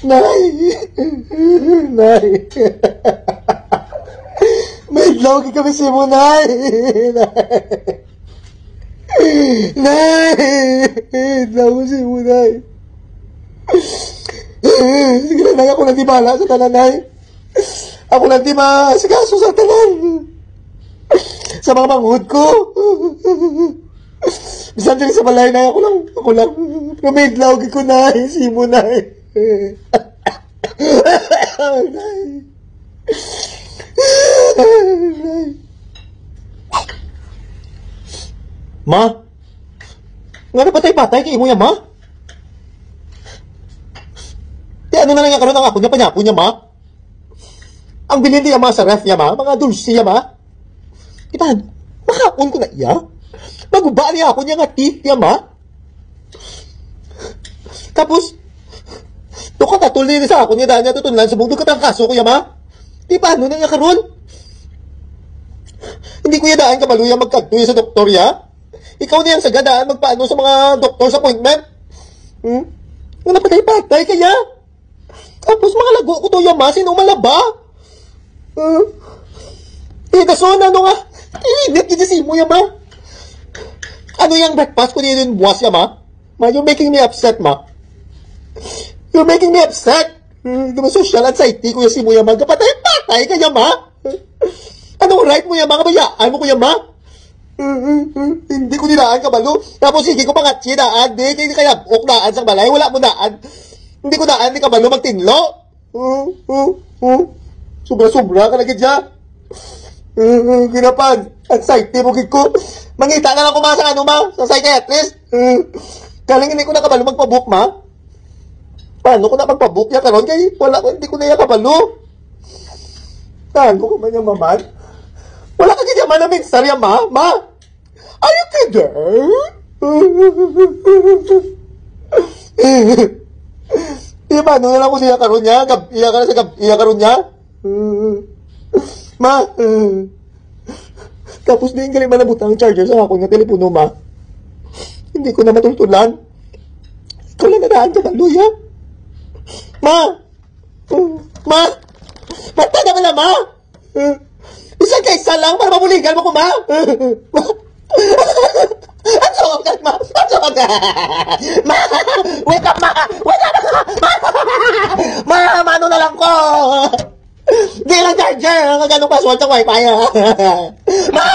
Nay! Nay! May lagi kami si mo, Nay! Nay! Lagi si mo, Nay! Sige na, Nay, ako lang di bahala sa tanan, Nay. Ako lang di masikaso sa tanan. Sa mga manghud ko. Bisan din sa balay, Nay, ako lang. Rumidlaw ko, Nay, si mo, Nay. Nay. Ma? Nga na patay-patay kay mo yan, Ma? Di ano na lang yung karoon ang ako niya, panyapo niya, Ma? Ang bilhin niya, Ma, sa ref niya, Ma? Mga dulce niya, Ma? Itan, makapon ko na iya? Maguba niya ako niya nga teeth niya, Ma? Tapos, doon ka katuloy sa ako niya dahil niya tutunan sa bugdog katang kaso ko, ya, Ma? Di paano na niya karoon? Hindi ko yadaan kabaluya magkagtuya sa doktor, ya? Ikaw niyang sagadaan magpaano sa mga doktor's appointment? Nga napatay-patay kaya? Tapos mga lago ko to, ya, Ma? Sino malaba? Kason, ano nga? Init kinasi mo, ya, Ma? Ano yung breakfast ko din yung buwas, ya, Ma? Ma, you're making me upset, Ma. You're making me upset. Diba social anxiety ko yung si mo, ya, Ma? Kapatay-patay kaya, Ma? Anong right mo, ya, Ma? Kabayaan mo ko, ya, Ma? Hindi ko dinaan kabalo. Tapos sige ko pangatsi daan. Di kaya ok daan sa balay. Wala mo daan. Hindi ko daan. Di kabalo magtinlo. Sobra-sobra ka lagi dyan. Ginapan. Anxiety mo gig ko. Mangita na lang kumasa ano, Ma? Sa psychiatrist. Kaling hindi ko na kabalo magpabook, Ma. Paano ko na magpabook ya karon kay wala ko, hindi ko na ya kabalo. Saan ko man yung maman? Wala ka ganyan man na minsar ya, Ma? Ma? Are you kidding? Diba, ano na lang ko siya karoon niya? Iya karoon niya? Ma? Tapos din galing malabutang charger sa ako ng telepono, Ma. Hindi ko na matultulan. Ikaw lang nadaan ka, Luya. Ma? Ma? Bata naman na, Ma? Isa kaysa lang para mamuligan mo ko, Ma? Ang sawag ka, Ma? Ang sawag ka? Ma! Wake up, Ma! Wake up, Ma! Ma, mano na lang ko! Di lang charger! Ang ganong password sa wifi, ha? Ma!